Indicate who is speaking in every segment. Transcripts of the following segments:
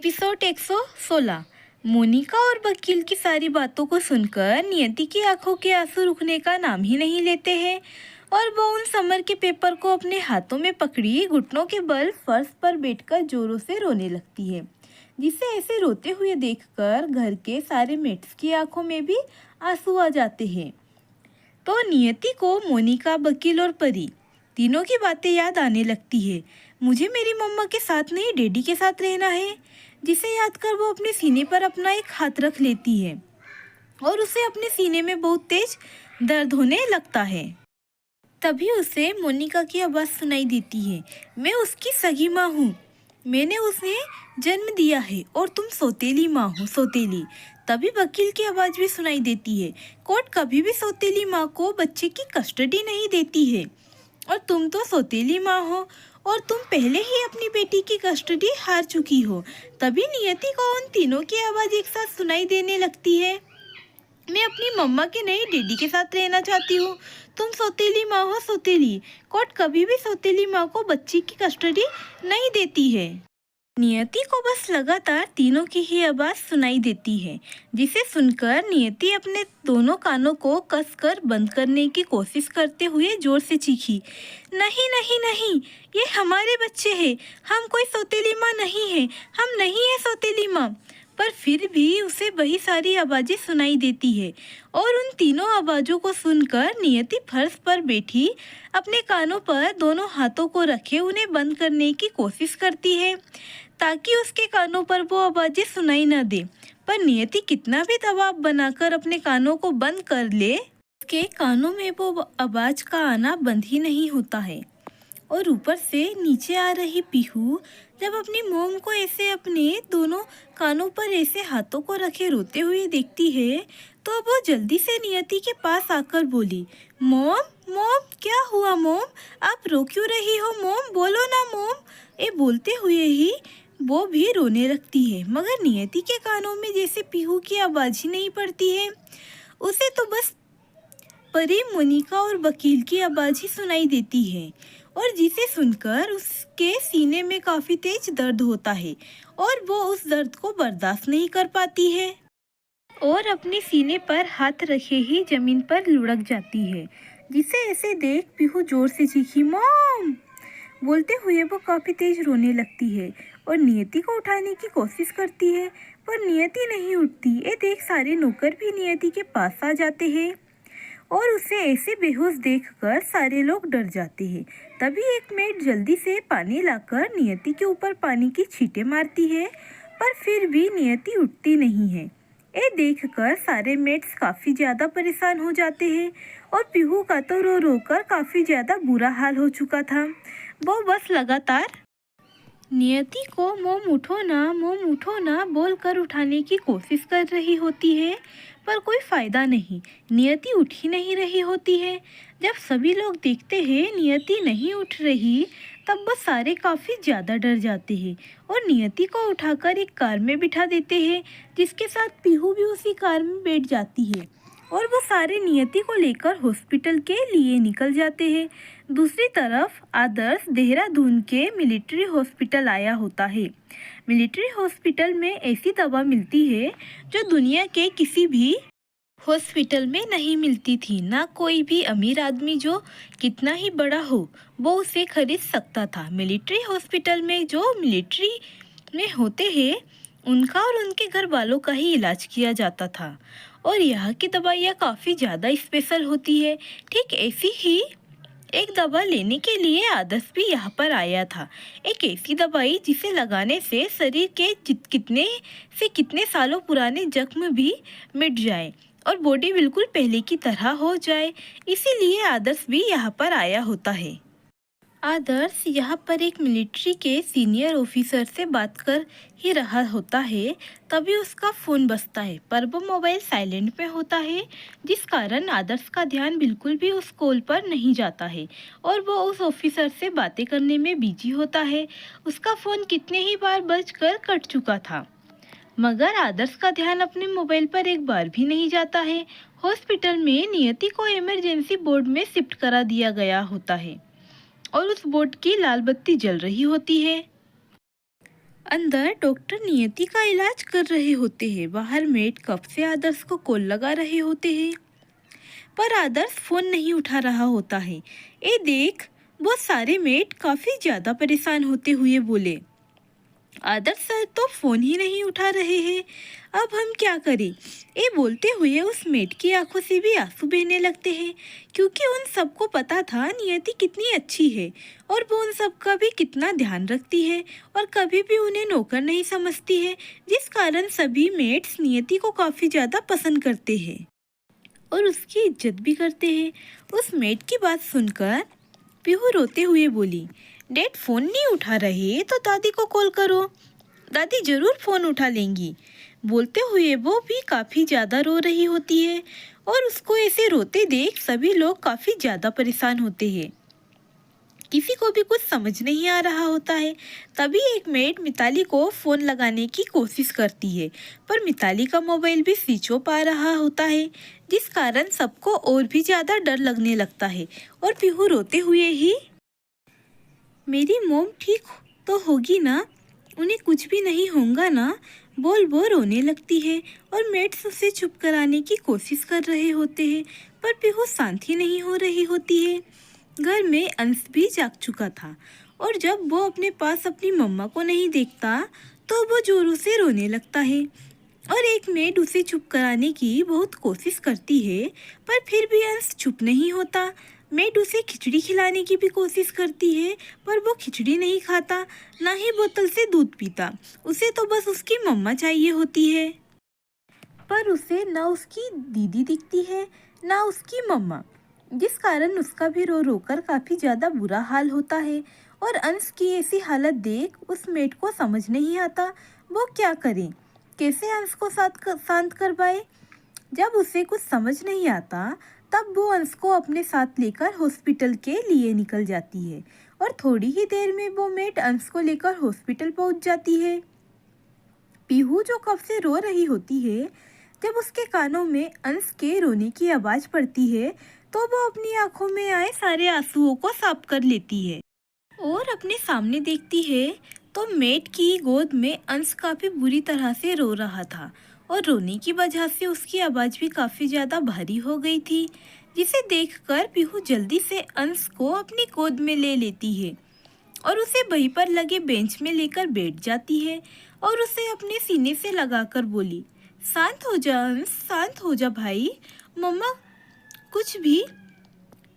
Speaker 1: Episode 116। Monika और वकील की सारी बातों को सुनकर नियति की आंखों के आंसू रुकने का नाम ही नहीं लेते हैं और वो उन समर के पेपर को अपने हाथों में पकड़ी घुटनों के बल फर्श पर बैठकर जोरों से रोने लगती है। जिसे ऐसे रोते हुए देखकर घर के सारे मेट्स की आंखों में भी आंसू आ जाते हैं। तो नियति को मोनिका, वकील और परी तीनों की बातें याद आने लगती है। मुझे मेरी मम्मा के साथ नहीं, डैडी के साथ रहना है, जिसे याद कर वो अपने सीने पर अपना एक हाथ रख लेती है और उसे अपने सीने में बहुत तेज दर्द होने लगता है। तभी उसे मोनिका की आवाज़ सुनाई देती है। मैं उसकी सगी माँ हूँ, मैंने उसे जन्म दिया है और तुम सौतेली माँ हो, सौतेली। तभी वकील की आवाज़ भी सुनाई देती है। कोर्ट कभी भी सौतेली माँ को बच्चे की कस्टडी नहीं देती है और तुम तो सौतेली माँ हो और तुम पहले ही अपनी बेटी की कस्टडी हार चुकी हो। तभी नियति को उन तीनों की आवाज़ एक साथ सुनाई देने लगती है। मैं अपनी मम्मा के नहीं, डैडी के साथ रहना चाहती हूँ। तुम सौतेली माँ हो, सौतेली। कोर्ट कभी भी सौतेली माँ को बच्ची की कस्टडी नहीं देती है। नियति को बस लगातार तीनों की ही आवाज़ सुनाई देती है, जिसे सुनकर नियति अपने दोनों कानों को कसकर बंद करने की कोशिश करते हुए जोर से चीखी, नहीं नहीं नहीं, ये हमारे बच्चे हैं, हम कोई सौतेली माँ नहीं है, हम नहीं है सौतेली माँ। पर फिर भी उसे वही सारी आवाज़ें सुनाई देती है और उन तीनों आवाज़ों को सुनकर नियति फर्श पर बैठी अपने कानों पर दोनों हाथों को रखे उन्हें बंद करने की कोशिश करती है ताकि उसके कानों पर वो आवाज़ें सुनाई न दे। पर नियति कितना भी दबाव बनाकर अपने कानों को बंद कर ले, उसके कानों में वो आवाज़ का आना बंद ही नहीं होता है। और ऊपर से नीचे आ रही पीहू जब अपनी मोम को ऐसे अपने दोनों कानों पर ऐसे हाथों को रखे रोते हुए देखती है तो वो जल्दी से नियति के पास आकर बोली, मोम मोम, क्या हुआ मोम, आप रो क्यों रही हो मोम, बोलो ना मोम। ये बोलते हुए ही वो भी रोने लगती है, मगर नियति के कानों में जैसे पीहू की आवाज़ ही नहीं पड़ती है। उसे तो बस परी, मोनिका और वकील की आवाज़ ही सुनाई देती है और जिसे सुनकर उसके सीने में काफ़ी तेज दर्द होता है और वो उस दर्द को बर्दाश्त नहीं कर पाती है और अपने सीने पर हाथ रखे ही जमीन पर लुढ़क जाती है। जिसे ऐसे देख पीहू जोर से चीखी, मॉम। बोलते हुए वो काफ़ी तेज रोने लगती है और नियति को उठाने की कोशिश करती है, पर नियति नहीं उठती। ये देख सारे नौकर भी नियति के पास आ जाते हैं और उसे ऐसे बेहोश देखकर सारे लोग डर जाते हैं। तभी एक मेड जल्दी से पानी लाकर नियति के ऊपर पानी की छींटे मारती है, पर फिर भी नियति उठती नहीं है। ये देखकर सारे मेड्स काफ़ी ज़्यादा परेशान हो जाते हैं और पीहू का तो रो रो कर काफ़ी ज़्यादा बुरा हाल हो चुका था। वो बस लगातार नियति को मोम उठो ना बोलकर उठाने की कोशिश कर रही होती है, पर कोई फ़ायदा नहीं। नियति उठ ही नहीं रही होती है। जब सभी लोग देखते हैं नियति नहीं उठ रही, तब वो सारे काफ़ी ज़्यादा डर जाते हैं और नियति को उठाकर एक कार में बिठा देते हैं, जिसके साथ पीहू भी उसी कार में बैठ जाती है और वो सारे नियति को लेकर हॉस्पिटल के लिए निकल जाते हैं। दूसरी तरफ आदर्श देहरादून के मिलिट्री हॉस्पिटल आया होता है। मिलिट्री हॉस्पिटल में ऐसी दवा मिलती है जो दुनिया के किसी भी हॉस्पिटल में नहीं मिलती थी। ना कोई भी अमीर आदमी जो कितना ही बड़ा हो वो उसे खरीद सकता था। मिलिट्री हॉस्पिटल में जो मिलिट्री में होते हैं उनका और उनके घर वालों का ही इलाज किया जाता था और यहाँ की दवाइयाँ काफ़ी ज़्यादा स्पेशल होती है। ठीक ऐसी ही एक दवा लेने के लिए आदर्श भी यहाँ पर आया था। एक ऐसी दवाई जिसे लगाने से शरीर के कितने सालों पुराने जख्म भी मिट जाए और बॉडी बिल्कुल पहले की तरह हो जाए। इसीलिए आदर्श भी यहाँ पर आया होता है। आदर्श यहाँ पर एक मिलिट्री के सीनियर ऑफिसर से बात कर ही रहा होता है, तभी उसका फ़ोन बजता है, पर वो मोबाइल साइलेंट में होता है, जिस कारण आदर्श का ध्यान बिल्कुल भी उस कॉल पर नहीं जाता है और वो उस ऑफिसर से बातें करने में बिजी होता है। उसका फ़ोन कितने ही बार बजकर कट चुका था, मगर आदर्श का ध्यान अपने मोबाइल पर एक बार भी नहीं जाता है। हॉस्पिटल में नियति को इमरजेंसी बोर्ड में शिफ्ट करा दिया गया होता है और उस बोर्ड की लाल बत्ती जल रही होती है। अंदर डॉक्टर नियति का इलाज कर रहे होते हैं। बाहर मेड कब से आदर्श को कॉल लगा रहे होते हैं, पर आदर्श फोन नहीं उठा रहा होता है। ए देख, वो सारे मेड काफी ज्यादा परेशान होते हुए बोले, आदर्श सर तो फोन ही नहीं उठा रहे हैं, अब हम क्या करें। ये बोलते हुए उस मेड की आंखों से भी आंसू बहने लगते हैं, क्योंकि उन सबको पता था नियति कितनी अच्छी है और वो उन सबका भी कितना ध्यान रखती है और कभी भी उन्हें नौकर नहीं समझती है, जिस कारण सभी मेड्स नियति को काफी ज्यादा पसंद करते हैं और उसकी इज्जत भी करते हैं। उस मेड की बात सुनकर पीहू रोते हुए बोली, डैड फोन नहीं उठा रहे तो दादी को कॉल करो, दादी जरूर फोन उठा लेंगी। बोलते हुए वो भी काफी ज्यादा रो रही होती है और उसको ऐसे रोते देख सभी लोग काफी ज्यादा परेशान होते हैं। किसी को भी कुछ समझ नहीं आ रहा होता है। तभी एक मेड मिताली को फोन लगाने की कोशिश करती है, पर मिताली का मोबाइल भी स्विच ऑफ आ रहा होता है, जिस कारण सबको और भी ज्यादा डर लगने लगता है और पीहू रोते हुए ही, मेरी मोम ठीक तो होगी ना, उन्हें कुछ भी नहीं होगा ना, बोल वो रोने लगती है और मेड्स उसे चुप कराने की कोशिश कर रहे होते हैं, पर पीहू शांत ही नहीं हो रही होती है। घर में अंश भी जाग चुका था और जब वो अपने पास अपनी मम्मा को नहीं देखता तो वो जोरों से रोने लगता है और एक मेड उसे चुप कराने की बहुत कोशिश करती है, पर फिर भी अंश चुप नहीं होता। मेड उसे खिचड़ी खिलाने की भी कोशिश करती है, पर वो खिचड़ी नहीं खाता, ना ही बोतल से दूध पीता। उसे तो बस उसकी मम्मा चाहिए होती है, पर उसे ना उसकी दीदी दिखती है ना उसकी मम्मा, जिस कारण उसका भी रो रो कर काफ़ी ज़्यादा बुरा हाल होता है। और अंश की ऐसी हालत देख उस मेड को समझ नहीं आता वो क्या करे, कैसे अंश को शांत करवाए। जब उसे कुछ समझ नहीं आता तब वो अंश को अपने साथ लेकर हॉस्पिटल के लिए निकल जाती है और थोड़ी ही देर में वो मेड अंश को लेकर हॉस्पिटल पहुंच जाती है। पीहू जो कब से रो रही होती है, जब उसके कानों में अंश के रोने की आवाज़ पड़ती है तो वो अपनी आंखों में आए सारे आंसुओं को साफ कर लेती है और अपने सामने देखती है तो मेट की गोद में अंश काफी बुरी तरह से रो रहा था और रोने की वजह से उसकी आवाज़ भी काफी ज्यादा भारी हो गई थी, जिसे देखकर पीहू जल्दी से अंश को अपनी गोद में ले लेती है और उसे वहीं पर लगे बेंच में लेकर बैठ जाती है और उसे अपने सीने से लगाकर बोली, शांत हो जा अंश, शांत हो जा भाई, मम्मा कुछ भी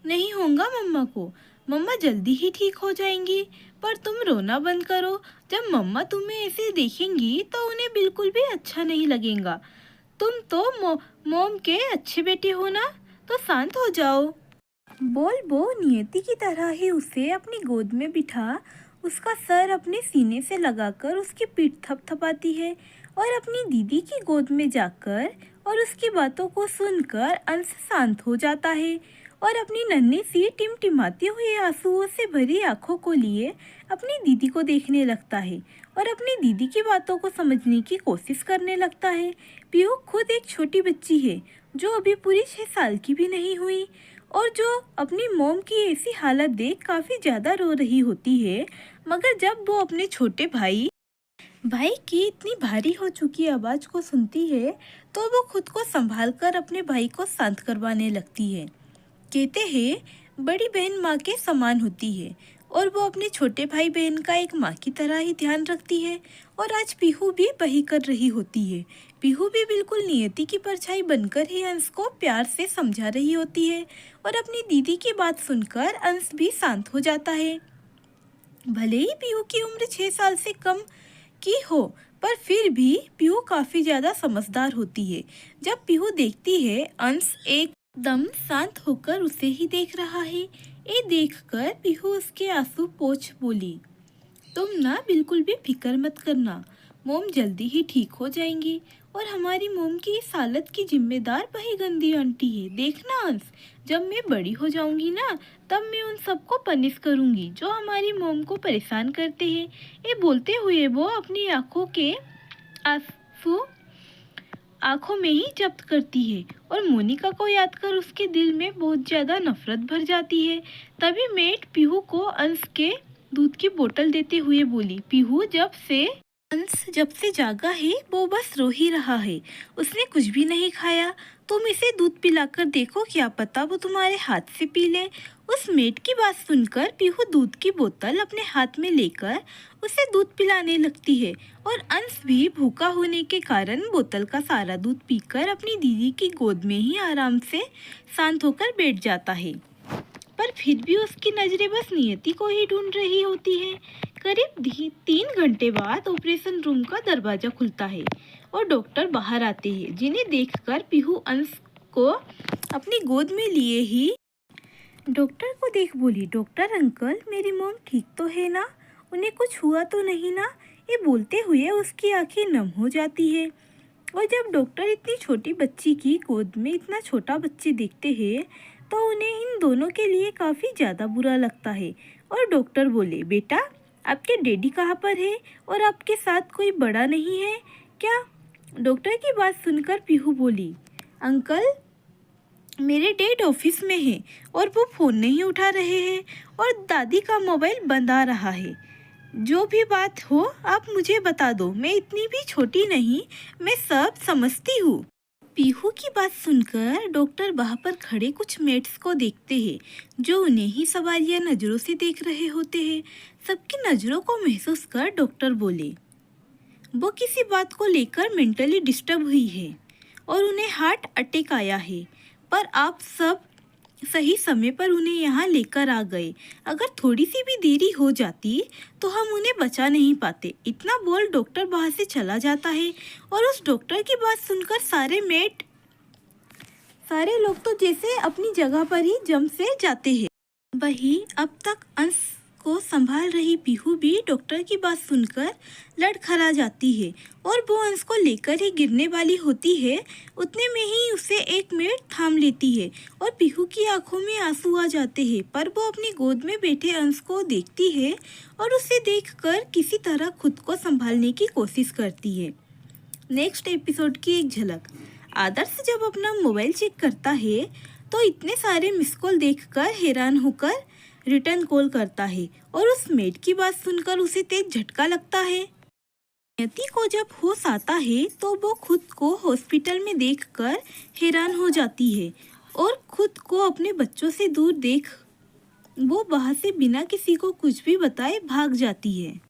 Speaker 1: नहीं होगा मम्मा को, मम्मा जल्दी ही ठीक हो जाएंगी, पर तुम रोना बंद करो। जब मम्मा तुम्हें ऐसे देखेंगी तो उन्हें बिल्कुल भी अच्छा नहीं लगेगा। तुम तो मोम के अच्छे बेटे हो ना, तो शांत हो जाओ। बोल वो नियति की तरह ही उसे अपनी गोद में बिठा उसका सर अपने सीने से लगाकर उसकी पीठ थपथपाती है और अपनी दीदी की गोद में जाकर और उसकी बातों को सुनकर अंश शांत हो जाता है और अपनी नन्ही सी टिमटिमाती हुई आंसुओं से भरी आंखों को लिए अपनी दीदी को देखने लगता है और अपनी दीदी की बातों को समझने की कोशिश करने लगता है। पीहू खुद एक छोटी बच्ची है जो अभी पूरी 6 साल की भी नहीं हुई और जो अपनी मोम की ऐसी हालत देख काफ़ी ज़्यादा रो रही होती है, मगर जब वो अपने छोटे भाई की इतनी भारी हो चुकी आवाज़ को सुनती है तो वो खुद को संभाल कर अपने भाई को शांत करवाने लगती है। कहते हैं बड़ी बहन माँ के समान होती है और वो अपने छोटे भाई बहन का एक माँ की तरह ही ध्यान रखती है और आज पीहू भी वही कर रही होती है। पीहू भी बिल्कुल नियति की परछाई बनकर ही अंश को प्यार से समझा रही होती है और अपनी दीदी की बात सुनकर अंश भी शांत हो जाता है। भले ही पीहू की उम्र 6 साल से कम की हो, पर फिर भी पीहू काफी ज्यादा समझदार होती है। जब पीहू देखती है अंश एकदम शांत होकर उसे ही देख रहा है, ये देखकर पीहू उसके आंसू पोंछ बोली, तुम ना बिल्कुल भी फिक्र मत करना, मोम जल्दी ही ठीक हो जाएंगी और हमारी मोम की इस हालत की जिम्मेदार वही गंदी आंटी है। देखना अंश, जब मैं बड़ी हो जाऊंगी ना तब मैं उन सबको पनिश करूंगी जो हमारी मोम को परेशान करते हैं। ये बोलते हुए वो अपनी आंखों के आंसू आंखों में ही जब्त करती है और मोनिका को याद कर उसके दिल में बहुत ज्यादा नफरत भर जाती है। तभी मेट पीहू को अंश के दूध की बोतल देते हुए बोली, पीहू जब से अंश जब से जागा है वो बस रो ही रहा है। उसने कुछ भी नहीं खाया। तुम इसे दूध पिलाकर देखो, क्या पता वो तुम्हारे हाथ से पी ले। उस मेड की बात सुनकर पीहू दूध की बोतल अपने हाथ में लेकर उसे दूध पिलाने लगती है और अंश भी भूखा होने के कारण बोतल का सारा दूध पीकर अपनी दीदी की गोद में ही आराम से शांत होकर बैठ जाता है। पर फिर भी उसकी नज़रें बस नियति को ही ढूंढ रही होती हैं। करीब 3 घंटे बाद ऑपरेशन रूम का दरवाजा खुलता है और डॉक्टर बाहर आते हैं, जिन्हें देखकर पीहू अंश को अपनी गोद में लिए ही डॉक्टर को देख बोली, डॉक्टर अंकल, मेरी मॉम ठीक तो है ना? उन्हें कुछ हुआ तो नहीं ना? ये बोलते हुए उसकी आंखें नम हो जाती है। और जब डॉक्टर इतनी छोटी बच्ची की गोद में इतना छोटा बच्चे देखते हैं तो उन्हें इन दोनों के लिए काफ़ी ज़्यादा बुरा लगता है। और डॉक्टर बोले, बेटा, आपके डैडी कहाँ पर है और आपके साथ कोई बड़ा नहीं है क्या? डॉक्टर की बात सुनकर पीहू बोली, अंकल, मेरे डैड ऑफिस में हैं और वो फ़ोन नहीं उठा रहे हैं और दादी का मोबाइल बंद आ रहा है। जो भी बात हो आप मुझे बता दो, मैं इतनी भी छोटी नहीं, मैं सब समझती हूँ। पीहू की बात सुनकर डॉक्टर वहाँ पर खड़े कुछ मेट्स को देखते हैं, जो उन्हें ही सवालिया नज़रों से देख रहे होते हैं। सबकी नज़रों को महसूस कर डॉक्टर बोले, वो किसी बात को लेकर मेंटली डिस्टर्ब हुई है और उन्हें हार्ट अटैक आया है, पर आप सब सही समय पर उन्हें यहाँ लेकर आ गए। अगर थोड़ी सी भी देरी हो जाती तो हम उन्हें बचा नहीं पाते। इतना बोल डॉक्टर वहाँ से चला जाता है और उस डॉक्टर की बात सुनकर सारे लोग तो जैसे अपनी जगह पर ही जम से जाते हैं। वही अब तक अंश को संभाल रही पीहू भी डॉक्टर की बात सुनकर लड़खड़ा जाती है और वो अंश को लेकर ही गिरने वाली होती है। उतने में ही उसे एक मेड थाम लेती है और पीहू की आंखों में आंसू आ जाते हैं, पर वो अपनी गोद में बैठे अंश को देखती है और उसे देखकर किसी तरह खुद को संभालने की कोशिश करती है। नेक्स्ट एपिसोड की एक झलक। आदर्श जब अपना मोबाइल चेक करता है तो इतने सारे मिस कॉल देखकर हैरान होकर रिटर्न कॉल करता है और उस मेड की बात सुनकर उसे तेज झटका लगता है। नियति को जब होश आता है तो वो खुद को हॉस्पिटल में देखकर हैरान हो जाती है और खुद को अपने बच्चों से दूर देख वो वहाँ से बिना किसी को कुछ भी बताए भाग जाती है।